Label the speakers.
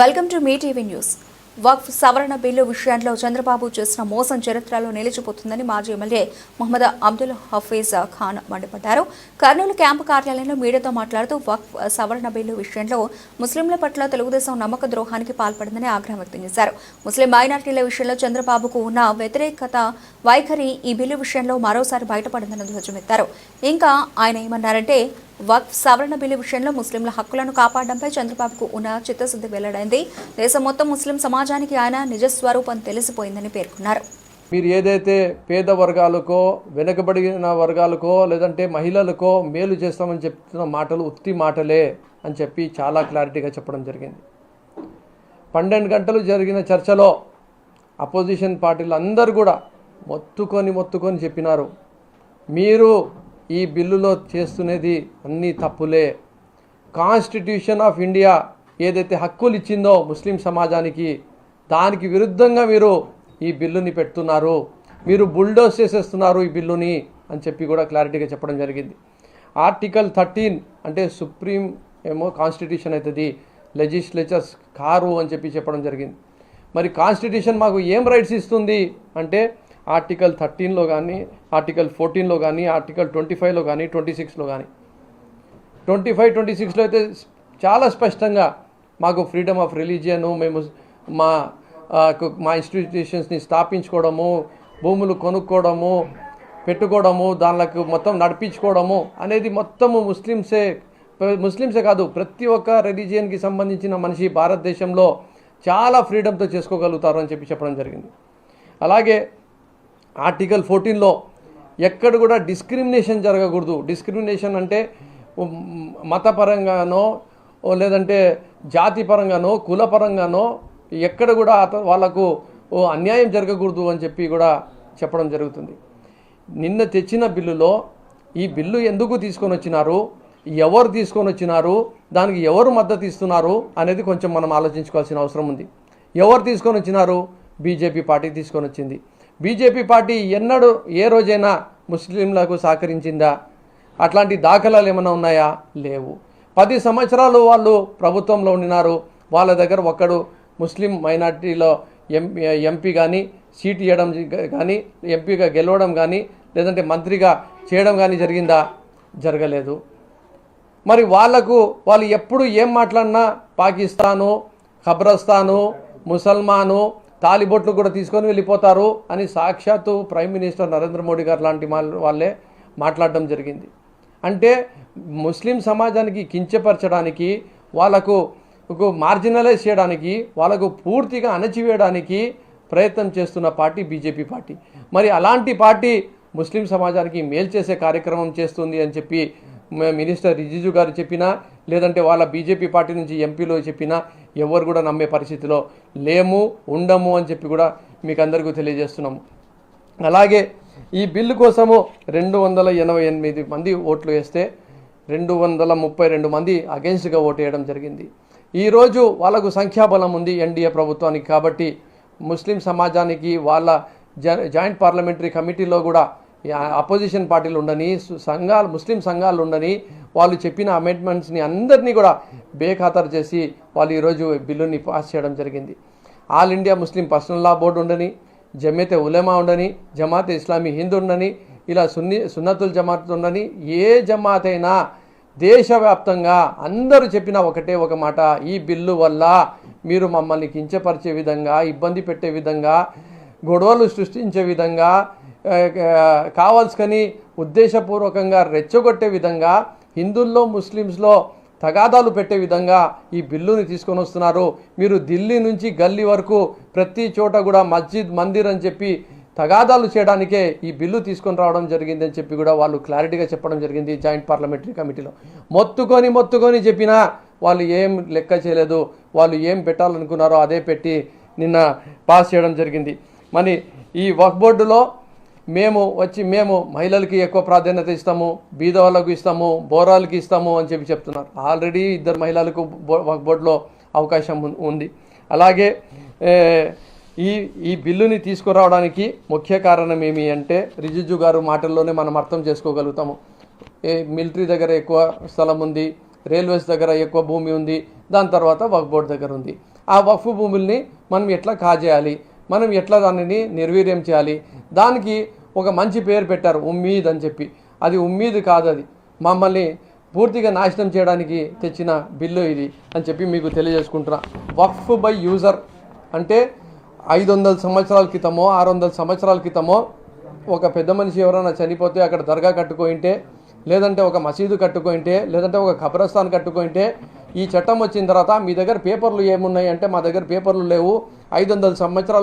Speaker 1: Welcome to Mee TV news. Waqf సవరణ bill విషయంలో చంద్రబాబు చేసిన మోసం చరిత్రలో నిలిచిపోతుందని మాజీ ఎమ్మెల్యే మొహమ్మద్ అబ్దుల్ హఫీజ్ ఖాన్ మండిపడ్డారు. కర్నూలు క్యాంపు కార్యాలయంలో మీడియాతో మాట్లాడుతూ వక్ఫ్ సవరణ బిల్లు విషయంలో ముస్లింల పట్ల తెలుగుదేశం నమ్మక ద్రోహానికి పాల్పడిందని ఆగ్రహం వ్యక్తం చేశారు. ముస్లిం మైనారిటీల విషయంలో చంద్రబాబుకు ఉన్న వ్యతిరేకత వైఖరి ఈ బిల్లు విషయంలో మరోసారి బయటపడిందని ధ్వజమెత్తారు. ఇంకా ఆయన ఏమన్నారంటే, వక్ఫ్ సవరణ బిల్లు విషయంలో ముస్లింల హక్కులను కాపాడడంపై చంద్రబాబుకు ఉన్న చిత్తశుద్ధి వెల్లడైంది. దేశం మొత్తం ముస్లిం సమాజానికి ఆయన నిజస్వరూపం తెలిసిపోయిందని పేర్కొన్నారు.
Speaker 2: మీరు ఏదైతే పేద వర్గాలకో వెనుకబడిన వర్గాలకో లేదంటే మహిళలకో మేలు చేస్తామని చెప్తున్న మాటలు ఉత్తి మాటలే అని చెప్పి చాలా క్లారిటీగా చెప్పడం జరిగింది. 12 గంటలు జరిగిన చర్చలో అపోజిషన్ పార్టీలు అందరూ కూడా మొత్తుకొని చెప్పినారు, మీరు ఈ బిల్లులో చేస్తున్నది అన్నీ తప్పులే. కాన్స్టిట్యూషన్ ఆఫ్ ఇండియా ఏదైతే హక్కులు ఇచ్చిందో ముస్లిం సమాజానికి, దానికి విరుద్ధంగా మీరు ఈ బిల్లుని పెడుతున్నారు, మీరు బుల్డోస్ చేసేస్తున్నారు ఈ బిల్లుని అని చెప్పి కూడా క్లారిటీగా చెప్పడం జరిగింది. ఆర్టికల్ 13 అంటే సుప్రీం ఏమో కాన్స్టిట్యూషన్ అవుతుంది, లెజిస్లేచర్స్ కారు అని చెప్పి చెప్పడం జరిగింది. మరి కాన్స్టిట్యూషన్ మాకు ఏం రైట్స్ ఇస్తుంది అంటే ఆర్టికల్ 13లో కానీ, ఆర్టికల్ 14లో కానీ, ఆర్టికల్ 25లో కానీ, 26లో కానీ, 25, 26లో అయితే చాలా స్పష్టంగా మాకు ఫ్రీడమ్ ఆఫ్ రిలీజియను, మేము మా ఇన్స్టిట్యూషన్స్ని స్థాపించుకోవడము, భూములు కొనుక్కోవడము, పెట్టుకోవడము, దానిలకు మొత్తం నడిపించుకోవడము అనేది మొత్తము ముస్లిమ్సే కాదు ప్రతి ఒక్క రిలీజియన్కి సంబంధించిన మనిషి భారతదేశంలో చాలా ఫ్రీడమ్తో చేసుకోగలుగుతారు అని చెప్పి చెప్పడం జరిగింది. అలాగే ఆర్టికల్ 14లో ఎక్కడ కూడా డిస్క్రిమినేషన్ జరగకూడదు. డిస్క్రిమినేషన్ అంటే మతపరంగానో లేదంటే జాతిపరంగానో కులపరంగానో ఎక్కడ కూడా వాళ్ళకు అన్యాయం జరగకూడదు అని చెప్పి కూడా చెప్పడం జరుగుతుంది. నిన్న తెచ్చిన బిల్లులో ఈ బిల్లు ఎందుకు తీసుకొని వచ్చినారు, ఎవరు తీసుకొని వచ్చినారు, దానికి ఎవరు మద్దతు ఇస్తున్నారు అనేది కొంచెం మనం ఆలోచించుకోవాల్సిన అవసరం ఉంది. ఎవరు తీసుకొని వచ్చినారు? బీజేపీ పార్టీ తీసుకొని వచ్చింది. బీజేపీ పార్టీ ఎన్నడూ ఏ రోజైనా ముస్లింలకు సహకరించిందా? అట్లాంటి దాఖలాలు ఏమైనా ఉన్నాయా? లేవు. 10 సంవత్సరాలు వాళ్ళు ప్రభుత్వంలో ఉండినారు. వాళ్ళ దగ్గర ఒక్కడు ముస్లిం మైనార్టీలో ఎంపీ కానీ సీట్ ఇవ్వడం కానీ, ఎంపీగా గెలవడం కానీ, లేదంటే మంత్రిగా చేయడం కానీ జరిగిందా? జరగలేదు. మరి వాళ్ళు ఎప్పుడు ఏం మాట్లాడినా పాకిస్తాను, ఖబ్రస్తాను, ముసల్మాను, తాలిబొట్లు కూడా తీసుకొని వెళ్ళిపోతారు అని సాక్షాత్తు ప్రైమ్ మినిస్టర్ నరేంద్ర మోడీ గారు లాంటి వాళ్ళే మాట్లాడడం జరిగింది. అంటే ముస్లిం సమాజానికి కించపరచడానికి, వాళ్ళకు మార్జినలైజ్ చేయడానికి, వాళ్ళకు పూర్తిగా అణచివేయడానికి ప్రయత్నం చేస్తున్న పార్టీ బీజేపీ పార్టీ. మరి అలాంటి పార్టీ ముస్లిం సమాజానికి మేలు చేసే కార్యక్రమం చేస్తుంది అని చెప్పి మినిస్టర్ రిజిజు గారు చెప్పినా, లేదంటే వాళ్ళ బీజేపీ పార్టీ నుంచి ఎంపీలో చెప్పినా ఎవరు కూడా నమ్మే పరిస్థితిలో లేము, ఉండము అని చెప్పి కూడా మీకు అందరికీ తెలియజేస్తున్నాము. అలాగే ఈ బిల్లు కోసము 288 మంది ఓట్లు వేస్తే 232 మంది అగెన్స్ట్గా ఓటు వేయడం జరిగింది. ఈరోజు వాళ్ళకు సంఖ్యాబలం ఉంది ఎన్డీఏ ప్రభుత్వానికి. కాబట్టి ముస్లిం సమాజానికి వాళ్ళ జాయింట్ పార్లమెంటరీ కమిటీలో కూడా అపోజిషన్ పార్టీలు ఉండని, ముస్లిం సంఘాలు ఉండని, వాళ్ళు చెప్పిన అమెండ్మెంట్స్ని అందరినీ కూడా బేఖాతరు చేసి వాళ్ళు ఈరోజు బిల్లుని పాస్ చేయడం జరిగింది. ఆల్ ఇండియా ముస్లిం పర్సనల్ లా బోర్డు ఉండని, జమియతే ఉలమా ఉండని, జమాతే ఇస్లామీ హింద్ ఉండని, ఇలా సున్నతుల్ జమాత్ ఉండని, ఏ జమాత్ అయినా దేశవ్యాప్తంగా అందరూ చెప్పిన ఒకటే ఒక మాట, ఈ బిల్లు వల్ల మీరు మమ్మల్ని కించపరిచే విధంగా, ఇబ్బంది పెట్టే విధంగా, గొడవలు సృష్టించే విధంగా, కావాల్సుకొని ఉద్దేశపూర్వకంగా రెచ్చగొట్టే విధంగా, హిందువుల్లో ముస్లిమ్స్లో తగాదాలు పెట్టే విధంగా ఈ బిల్లుని తీసుకొని వస్తున్నారు. మీరు ఢిల్లీ నుంచి గల్లీ వరకు ప్రతి చోట కూడా మస్జిద్, మందిర్ అని చెప్పి తగాదాలు చేయడానికే ఈ బిల్లు తీసుకొని రావడం జరిగింది అని చెప్పి కూడా వాళ్ళు క్లారిటీగా చెప్పడం జరిగింది. జాయింట్ పార్లమెంటరీ కమిటీలో మొత్తుకొని చెప్పినా వాళ్ళు ఏం లెక్క చేయలేదు. వాళ్ళు ఏం పెట్టాలనుకున్నారో అదే పెట్టి నిన్న పాస్ చేయడం జరిగింది. మరి ఈ వక్ఫ్ బోర్డులో మేము మహిళలకి ఎక్కువ ప్రాధాన్యత ఇస్తాము, బీద వాళ్ళకు ఇస్తాము, బోరాలకి ఇస్తాము అని చెప్పి చెప్తున్నారు. ఆల్రెడీ 2 మహిళలకు వక్ఫ్ బోర్డులో అవకాశం ఉంది. అలాగే ఈ బిల్లుని తీసుకురావడానికి ముఖ్య కారణం ఏమి అంటే రిజిజు గారు మాటల్లోనే మనం అర్థం చేసుకోగలుగుతాము. మిలిటరీ దగ్గర ఎక్కువ స్థలం ఉంది, రైల్వేస్ దగ్గర ఎక్కువ భూమి ఉంది, దాని తర్వాత వక్ఫ్ బోర్డు దగ్గర ఉంది. ఆ వక్ఫ్ భూముల్ని మనం ఎట్లా కాజేయాలి, మనం ఎట్లా దానిని నిర్వీర్యం చేయాలి, దానికి ఒక మంచి పేరు పెట్టారు ఉమ్మీద్ అని చెప్పి. అది ఉమ్మీద్ కాదు, అది మమ్మల్ని పూర్తిగా నాశనం చేయడానికి తెచ్చిన బిల్లు ఇది అని చెప్పి మీకు తెలియజేసుకుంటున్నా. వక్ఫ్ బై యూజర్ అంటే 500 సంవత్సరాల క్రితమో 600 సంవత్సరాల క్రితమో ఒక పెద్ద మనిషి ఎవరైనా చనిపోతే అక్కడ దర్గా కట్టుకుంటే, లేదంటే ఒక మసీదు కట్టుకుంటే, లేదంటే ఒక ఖబరస్థాన్ కట్టుకుంటే, ఈ చట్టం వచ్చిన తర్వాత మీ దగ్గర పేపర్లు ఏమున్నాయి అంటే మా దగ్గర పేపర్లు లేవు, 500 సంవత్సరాల